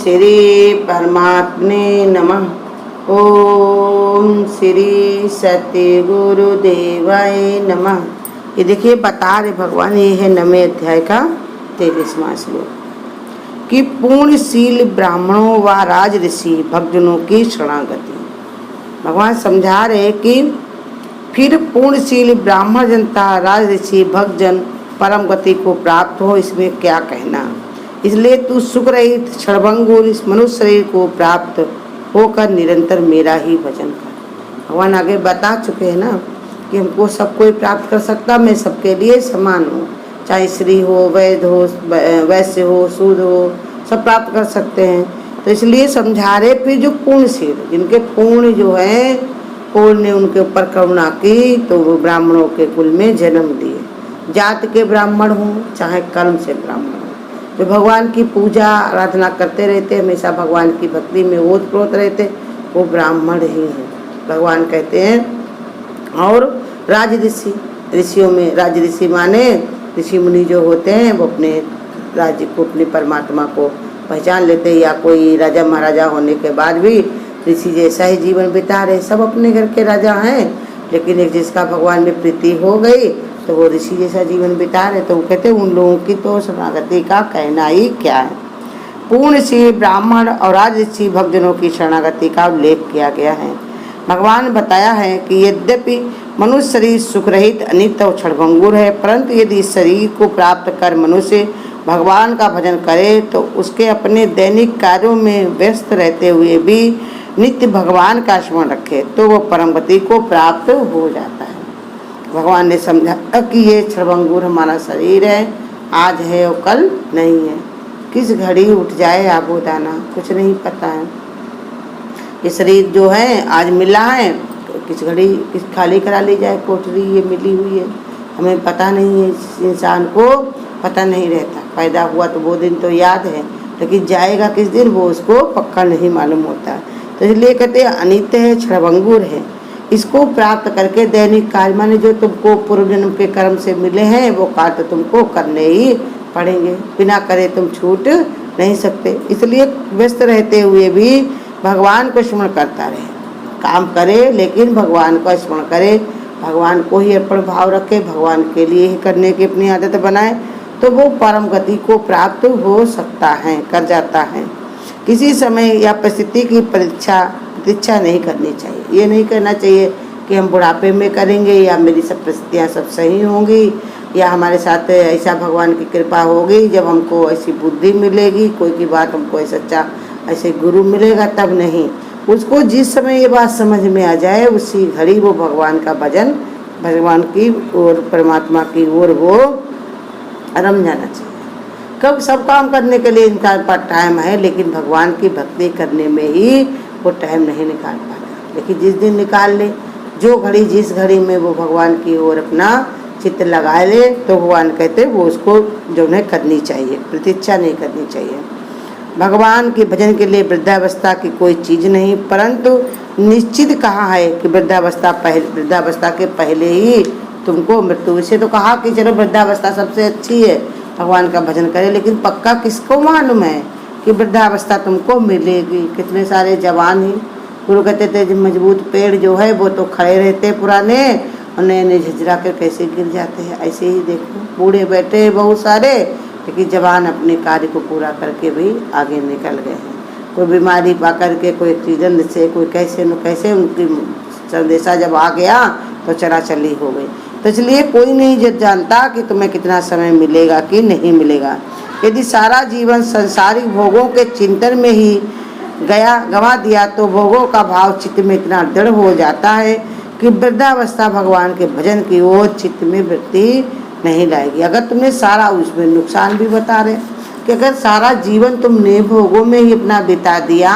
श्री परमात्मे नमः। ओम श्री सत्य गुरुदेवाय नमः। ये देखिए बता रहे भगवान, ये है 9वें अध्याय का 23वां श्लोक कि पूर्णशील ब्राह्मणों व राज ऋषि भक्तजनों की शरणागति। भगवान समझा रहे कि फिर पूर्णशील ब्राह्मण जनता राज ऋषि भक्तजन परम गति को प्राप्त हो, इसमें क्या कहना। इसलिए तू सुख रहित क्षणभंगुर इस मनुष्य शरीर को प्राप्त होकर निरंतर मेरा ही भजन कर। भगवान आगे बता चुके हैं ना कि हमको सब कोई प्राप्त कर सकता, मैं सबके लिए समान हूँ, चाहे स्त्री हो, वैद्य हो, वैश्य हो, शूद्र हो, सब प्राप्त कर सकते हैं। तो इसलिए समझा रहे फिर जो पूर्णशील, जिनके पूर्ण जो है पूर्ण ने उनके ऊपर करुणा की तो वो ब्राह्मणों के कुल में जन्म दिए। जात के ब्राह्मण हों चाहे कर्म से ब्राह्मण हो, जो भगवान की पूजा आराधना करते रहते, हमेशा भगवान की भक्ति में ओतप्रोत रहते, वो ब्राह्मण ही हैं, भगवान कहते हैं। और राज ऋषि, ऋषियों में राज ऋषि माने ऋषि मुनि जो होते हैं वो अपने राज्य को, अपने परमात्मा को पहचान लेते हैं, या कोई राजा महाराजा होने के बाद भी ऋषि जैसा ही जीवन बिता रहे। सब अपने घर के राजा हैं, लेकिन एक जिसका भगवान में प्रीति हो गई तो वो ऋषि जैसा जीवन बिता रहे, तो वो कहते हैं उन लोगों की तो शरणागति का कहना ही क्या है। पूर्ण श्री ब्राह्मण और राज ऋषि भक्तजनों की शरणागति का उल्लेख किया गया है। भगवान बताया है कि यद्यपि मनुष्य शरीर सुख रहित अनित्य और क्षणभंगुर है, परंतु यदि इस शरीर को प्राप्त कर मनुष्य भगवान का भजन करे तो उसके अपने दैनिक कार्यों में व्यस्त रहते हुए भी नित्य भगवान का स्मरण रखे तो वो परम गति को प्राप्त हो जाता है। भगवान ने समझा कि ये क्षणभंगुर हमारा शरीर है, आज है और कल नहीं है, किस घड़ी उठ जाए आबो दाना कुछ नहीं पता है। ये शरीर जो है आज मिला है तो किस घड़ी किस खाली करा ली जाए कोठरी, ये मिली हुई है, हमें पता नहीं है, इंसान को पता नहीं रहता। पैदा हुआ तो वो दिन तो याद है, लेकिन जाएगा किस दिन वो उसको पक्का नहीं मालूम होता। तो इसलिए कहते हैं अनित्य है, क्षणभंगुर है, इसको प्राप्त करके दैनिक कार्य माने जो तुमको पूर्व जन्म के कर्म से मिले हैं वो कार्य तुमको करने ही पड़ेंगे, बिना करे तुम छूट नहीं सकते। इसलिए व्यस्त रहते हुए भी भगवान को स्मरण करता रहे, काम करे लेकिन भगवान का स्मरण करे, भगवान को ही अर्पण भाव रखे, भगवान के लिए ही करने की अपनी आदत बनाए, तो वो परम गति को प्राप्त हो सकता है, कर जाता है। किसी समय या परिस्थिति की प्रतीक्षा नहीं करनी चाहिए। ये नहीं करना चाहिए कि हम बुढ़ापे में करेंगे या मेरी सब परिस्थितियाँ सब सही होंगी या हमारे साथ ऐसा भगवान की कृपा होगी जब हमको ऐसी बुद्धि मिलेगी, कोई की बात हमको सच्चा ऐसे गुरु मिलेगा, तब नहीं। उसको जिस समय ये बात समझ में आ जाए उसी घड़ी वो भगवान का भजन, भगवान की ओर, परमात्मा की ओर वो रम जाना चाहिए। कब सब काम करने के लिए इनका पास टाइम है, लेकिन भगवान की भक्ति करने में ही वो टाइम नहीं निकाल पाता। लेकिन जिस दिन निकाल ले, जो घड़ी जिस घड़ी में वो भगवान की ओर अपना चित्त लगा ले, तो भगवान कहते वो उसको जो है करनी चाहिए, प्रतीक्षा नहीं करनी चाहिए। भगवान के भजन के लिए वृद्धावस्था की कोई चीज़ नहीं, परंतु निश्चित कहा है कि वृद्धावस्था के पहले ही तुमको मृत्यु। इसे तो कहा कि चलो वृद्धावस्था सबसे अच्छी है, भगवान का भजन करे, लेकिन पक्का किसको मालूम है कि वृद्धावस्था तुमको मिलेगी। कितने सारे जवान ही गुरु कहते थे मजबूत पेड़ जो है वो तो खड़े रहते पुराने और नए नए झिझरा कर कैसे गिर जाते हैं। ऐसे ही देखो बूढ़े बैठे बहुत सारे, लेकिन जवान अपने कार्य को पूरा करके भी आगे निकल गए हैं। कोई बीमारी पा करके, कोई एक्सीडेंट से, कोई कैसे न कैसे उनकी संदेशा जब आ गया तो चला चली हो गई। तो इसलिए कोई नहीं जानता कि तुम्हें कितना समय मिलेगा कि नहीं मिलेगा। यदि सारा जीवन संसारिक भोगों के चिंतन में ही गवा दिया तो भोगों का भाव चित्त में इतना दृढ़ हो जाता है कि वृद्धावस्था भगवान के भजन की ओर चित्त में वृत्ति नहीं लाएगी। अगर तुमने सारा, उसमें नुकसान भी बता रहे कि अगर सारा जीवन तुमने भोगों में ही अपना बिता दिया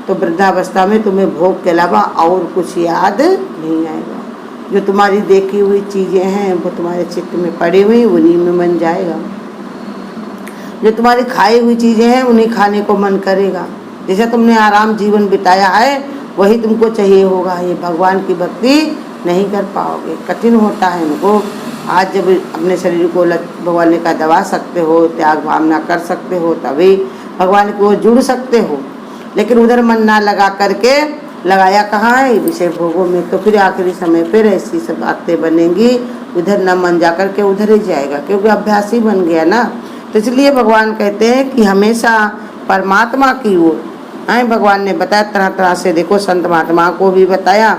तो वृद्धावस्था में तुम्हें भोग के अलावा और कुछ याद नहीं आएगा। जो तुम्हारी देखी हुई चीज़ें हैं वो तुम्हारे चित्त में पड़ी हुई उन्हीं में मन जाएगा। जो तुम्हारी खाई हुई चीज़ें हैं उन्हीं खाने को मन करेगा। जैसे तुमने आराम जीवन बिताया है वही तुमको चाहिए होगा। ये भगवान की भक्ति नहीं कर पाओगे, कठिन होता है उनको। आज जब अपने शरीर को भगवान का दबा सकते हो, त्याग भावना कर सकते हो, तभी भगवान की ओर जुड़ सकते हो, लेकिन उधर मन ना लगा करके लगाया कहाँ है विषय भोगों में, तो फिर आखिरी समय पर ऐसी सब बातें बनेंगी, उधर न मन जा करके उधर ही जाएगा, क्योंकि अभ्यास ही बन गया ना। तो इसलिए भगवान कहते हैं कि हमेशा परमात्मा की ओर आए। भगवान ने बताया तरह तरह से, देखो संत महात्मा को भी बताया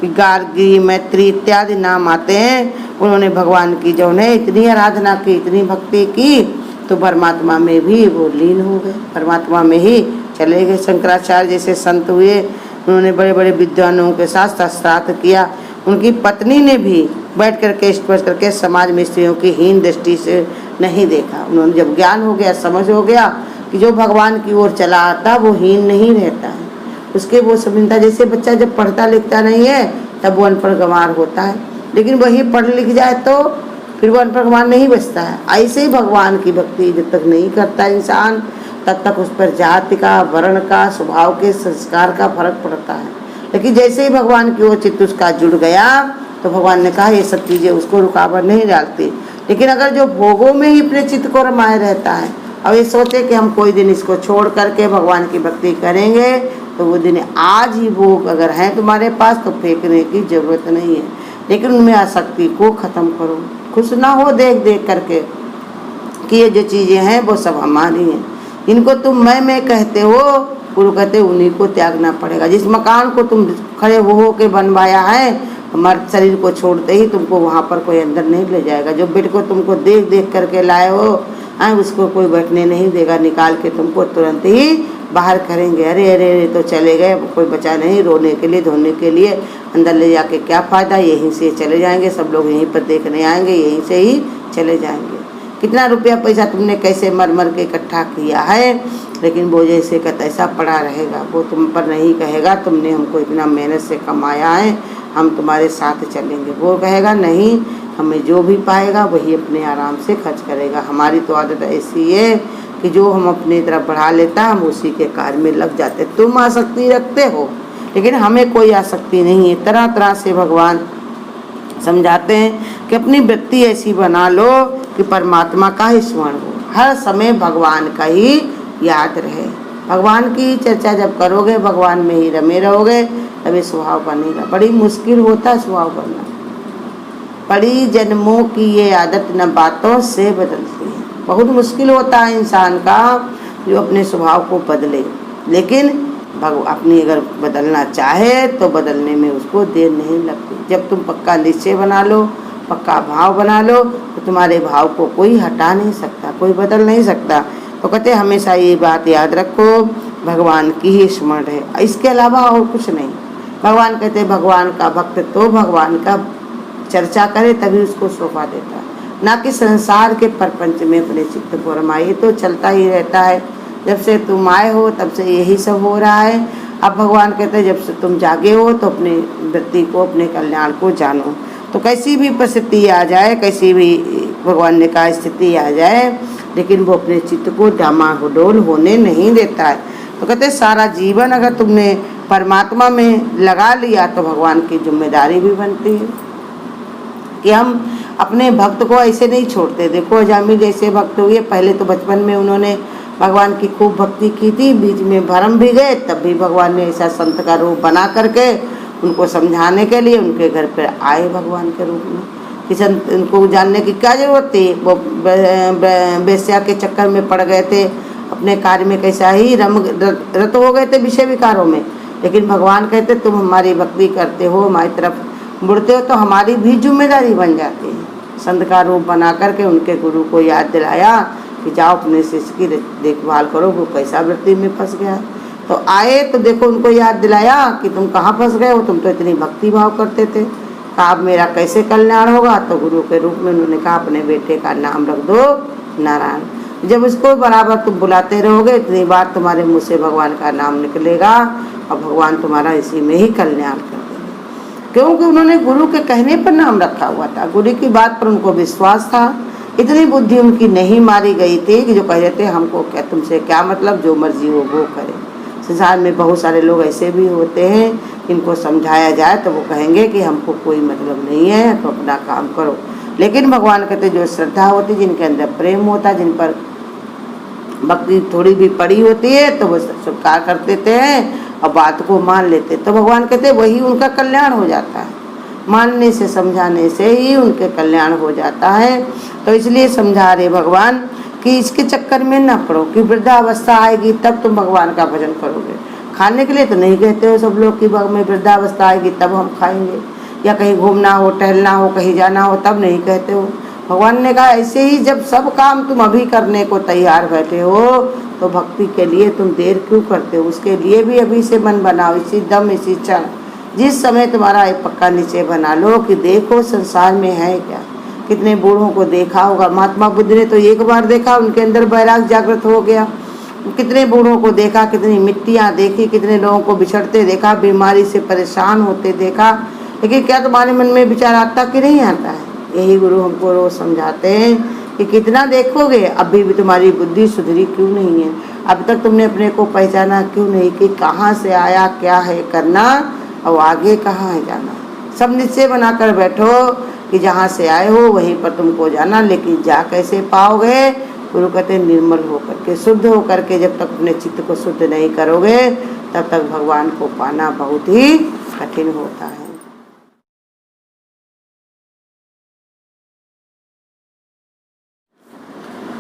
कि गार्गी मैत्री इत्यादि नाम आते हैं, उन्होंने भगवान की जो है इतनी आराधना की, इतनी भक्ति की, तो परमात्मा में भी वो लीन हो गए, परमात्मा में ही चले गए। शंकराचार्य जैसे संत हुए, उन्होंने बड़े बड़े विद्वानों के साथ शास्त्रार्थ किया। उनकी पत्नी ने भी बैठ करके स्पर्श करके समाज में स्त्रियों की हीन दृष्टि से नहीं देखा। उन्होंने जब ज्ञान हो गया, समझ हो गया कि जो भगवान की ओर चला आता वो हीन नहीं रहता है, उसके वो समझता। जैसे बच्चा जब पढ़ता लिखता नहीं है तब वो अनपढ़ गंवार होता है, लेकिन वही पढ़ लिख जाए तो फिर वो अनपढ़ गंवार नहीं बचता है। ऐसे ही भगवान की भक्ति जब तक नहीं करता इंसान, तब तक उस पर जाति का, वर्ण का, स्वभाव के, संस्कार का फर्क पड़ता है। लेकिन जैसे ही भगवान की ओर चित्त उसका जुड़ गया, तो भगवान ने कहा ये सब चीज़ें उसको रुकावट नहीं डालती। लेकिन अगर जो भोगों में ही अपने चित्त को रमाए रहता है, अब ये सोचे कि हम कोई दिन इसको छोड़ करके भगवान की भक्ति करेंगे, तो वो दिन आज ही भोग अगर हैं तुम्हारे पास तो फेंकने की जरूरत नहीं है, लेकिन उनमें आसक्ति को ख़त्म करो। खुश ना हो देख देख करके कि ये जो चीज़ें हैं वो सब हमारी हैं, इनको तुम मैं कहते हो, गुरु कहते उन्हीं को त्यागना पड़ेगा। जिस मकान को तुम खड़े हो के बनवाया है, हमारे शरीर को छोड़ते ही तुमको वहाँ पर कोई अंदर नहीं ले जाएगा। जो बेड को तुमको देख देख करके लाए हो, उसको कोई बैठने नहीं देगा, निकाल के तुमको तुरंत ही बाहर करेंगे। अरे अरे अरे तो चले गए, कोई बचा नहीं रोने के लिए, धोने के लिए, अंदर ले जाके क्या फ़ायदा, यहीं से चले जाएंगे, सब लोग यहीं पर देखने आएंगे, यहीं से ही चले जाएंगे। कितना रुपया पैसा तुमने कैसे मर मर के इकट्ठा किया है, लेकिन वो जैसे का तैसा पड़ा रहेगा, वो तुम पर नहीं कहेगा तुमने हमको इतना मेहनत से कमाया है, हम तुम्हारे साथ चलेंगे। वो कहेगा नहीं, हमें जो भी पाएगा वही अपने आराम से खर्च करेगा। हमारी तो आदत ऐसी है कि जो हम अपनी तरफ बढ़ा लेता हम उसी के कार्य में लग जाते। तुम आसक्ति रखते हो, लेकिन हमें कोई आसक्ति नहीं है। तरह तरह से भगवान समझाते हैं कि अपनी वृत्ति ऐसी बना लो कि परमात्मा का ही स्मरण हो, हर समय भगवान का ही याद रहे। भगवान की चर्चा जब करोगे, भगवान में ही रमे रहोगे, तभी स्वभाव बनेगा। बड़ी मुश्किल होता है स्वभाव बनना, बड़ी जन्मों की ये आदत न बातों से बदलती है। बहुत मुश्किल होता है इंसान का जो अपने स्वभाव को बदले, लेकिन अपनी अगर बदलना चाहे तो बदलने में उसको देर नहीं लगती। जब तुम पक्का निश्चय बना लो, पक्का भाव बना लो, तो तुम्हारे भाव को कोई हटा नहीं सकता, कोई बदल नहीं सकता। तो कहते हमेशा ये बात याद रखो, भगवान की ही स्मरण है, इसके अलावा और कुछ नहीं। भगवान कहते भगवान का भक्त तो भगवान का चर्चा करे तभी उसको शोभा देता, ना कि संसार के प्रपंच में अपने चित्त को रमाए। तो चलता ही रहता है, जब से तुम आए हो तब से यही सब हो रहा है। अब भगवान कहते हैं जब से तुम जागे हो तो अपनी वृत्ति को, अपने कल्याण को जानो। तो कैसी भी परिस्थिति आ जाए, कैसी भी भगवान ने कहा स्थिति आ जाए, लेकिन वो अपने चित्त को डामाडोल होने नहीं देता है। तो कहते सारा जीवन अगर तुमने परमात्मा में लगा लिया तो भगवान की जिम्मेदारी भी बनती है कि हम अपने भक्त को ऐसे नहीं छोड़ते। देखो अजामी जैसे भक्त हुए, पहले तो बचपन में उन्होंने भगवान की खूब भक्ति की थी, बीच में भरम भी गए, तब भी भगवान ने ऐसा संत का रूप बना करके उनको समझाने के लिए उनके घर पर आए भगवान के रूप में। कि संत उनको जानने की क्या जरूरत थी, वो बेस्या के चक्कर में पड़ गए थे, अपने कार्य में कैसा ही रत हो गए थे विषय विकारों में। लेकिन भगवान कहते तुम हमारी भक्ति करते हो, हमारी तरफ मुड़ते हो, तो हमारी भी जिम्मेदारी बन जाती है। संत का रूप बना करके उनके गुरु को याद दिलाया कि जाओ अपने शिष्य की देखभाल करो, वो कैसा वृत्ति में फंस गया। तो आए तो देखो उनको याद दिलाया कि तुम कहाँ फंस गए हो, तुम तो इतनी भक्ति भाव करते थे, कहा अब मेरा कैसे कल्याण होगा। तो गुरु के रूप में उन्होंने कहा अपने बेटे का नाम रख दो नारायण। जब उसको बराबर तुम बुलाते रहोगे, इतनी बार तुम्हारे मुँह से भगवान का नाम निकलेगा और भगवान तुम्हारा इसी में ही कल्याण कर देगा। क्योंकि उन्होंने गुरु के कहने पर नाम रखा हुआ था, गुरु की बात पर उनको विश्वास था। इतनी बुद्धि उनकी नहीं मारी गई थी कि जो कह रहे थे हमको क्या, तुमसे क्या मतलब, जो मर्जी हो वो करे। संसार में बहुत सारे लोग ऐसे भी होते हैं, इनको समझाया जाए तो वो कहेंगे कि हमको कोई मतलब नहीं है, तो अपना काम करो। लेकिन भगवान कहते जो श्रद्धा होती, जिनके अंदर प्रेम होता, जिन पर भक्ति थोड़ी भी पड़ी होती है तो वो स्वीकार कर देते हैं और बात को मान लेते, तो भगवान कहते वही उनका कल्याण हो जाता है। मानने से समझाने से ही उनके कल्याण हो जाता है। तो इसलिए समझा रहे भगवान कि इसके चक्कर में ना पड़ो कि वृद्धावस्था आएगी तब तुम भगवान का भजन करोगे। खाने के लिए तो नहीं कहते हो सब लोग कि में वृद्धावस्था आएगी तब हम खाएंगे, या कहीं घूमना हो, टहलना हो, कहीं जाना हो तब नहीं कहते हो। भगवान ने कहा ऐसे ही जब सब काम तुम अभी करने को तैयार बैठे हो तो भक्ति के लिए तुम देर क्यों करते हो। उसके लिए भी अभी से मन बनाओ, इसी दम इसी क्षण, जिस समय तुम्हारा एक पक्का निश्चय बना लो कि देखो संसार में है क्या। कितने बूढ़ों को देखा होगा, महात्मा बुद्ध ने तो एक बार देखा, उनके अंदर वैराग जागृत हो गया। कितने बूढ़ों को देखा, कितनी मिट्टियाँ देखी, कितने लोगों को बिछड़ते देखा, बीमारी से परेशान होते देखा, लेकिन क्या तुम्हारे मन में विचार आता कि नहीं आता है। यही गुरु हमको रोज समझाते हैं कि कितना देखोगे, अभी भी तुम्हारी बुद्धि सुधरी क्यों नहीं है, अब तक तुमने अपने को पहचाना क्यों नहीं कि कहाँ से आया, क्या है करना और आगे कहाँ है जाना। सब निश्चय बनाकर बैठो कि जहाँ से आए हो वहीं पर तुमको जाना, लेकिन जा कैसे पाओगे। गुरु कहते निर्मल होकर के, शुद्ध होकर के, जब तक अपने चित्त को शुद्ध नहीं करोगे तब तक भगवान को पाना बहुत ही कठिन होता है।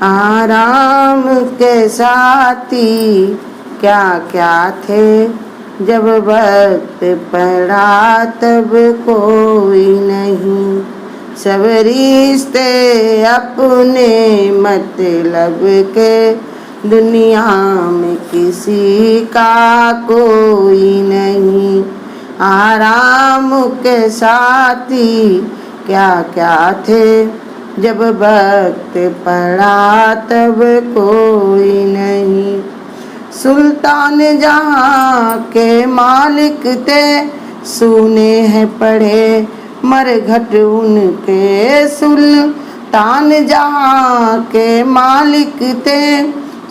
आराम के साथी क्या क्या थे, जब वक्त पड़ा तब कोई नहीं। सब रिश्ते अपने मतलब के, दुनिया में किसी का कोई नहीं। आराम के साथी क्या क्या थे, जब वक्त पड़ा तब कोई नहीं। सुल्तान जहाँ के मालिक थे, सुने हैं पढ़े मरघट उनके। सुल्तान जहाँ के मालिक थे,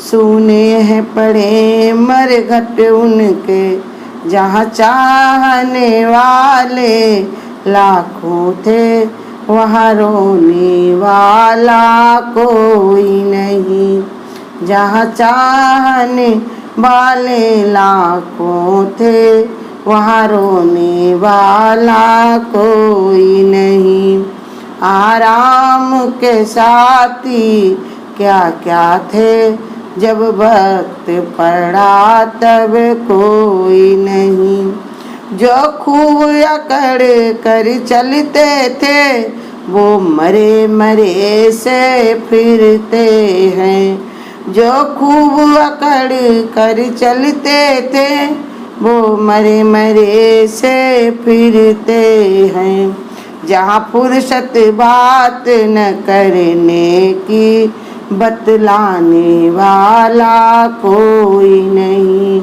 सुने हैं पढ़े मरघट उनके। जहाँ चाहने वाले लाखों थे, वहाँ रोने वाला कोई नहीं। जहाँ चाहने वाले लाखों थे, वहाँ रोने वाला कोई नहीं। आराम के साथी क्या क्या थे, जब वक्त पड़ा तब कोई नहीं। जो खूब अकड़ कर चलते थे, वो मरे मरे से फिरते हैं। जो खूब अकड़ कर चलते थे, वो मरे मरे से फिरते हैं। जहाँ फुर्सत बात न करने की, बतलाने वाला कोई नहीं।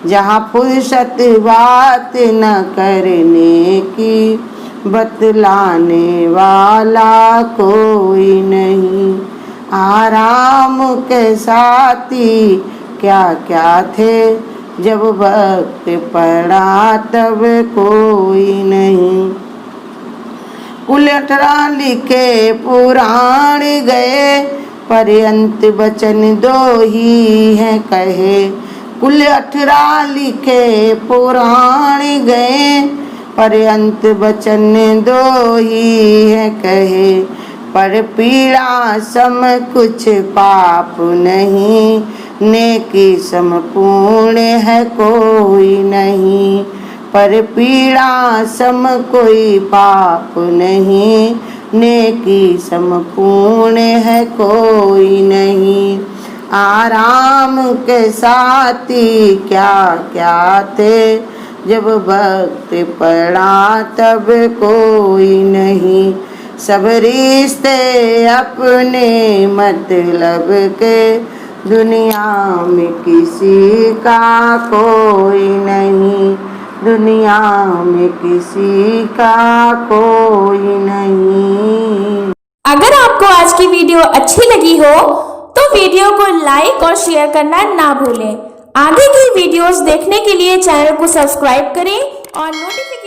जहाँ फुर्सत बात न करने की, बतलाने वाला कोई नहीं। आराम के साथी क्या क्या थे, जब वक्त पड़ा तब कोई नहीं। कुल 18 लिखे पुराण गए, पर्यंत वचन दो ही हैं कहे। कुल 18 लिखे पुराण गए, पर्यंत वचन दो ही हैं कहे। पर पीड़ा सम कुछ पाप नहीं, नेकी संपूर्ण है कोई नहीं। पर पीड़ा सम कोई पाप नहीं, नेकी संपूर्ण है कोई नहीं। आराम के साथी क्या क्या थे, जब वक्त पड़ा तब कोई नहीं। सब रिश्ते अपने मतलब के, दुनिया में किसी का कोई नहीं। दुनिया में किसी का कोई नहीं। अगर आपको आज की वीडियो अच्छी लगी हो तो वीडियो को लाइक और शेयर करना ना भूलें। आगे की वीडियोस देखने के लिए चैनल को सब्सक्राइब करें और नोटिफिकेशन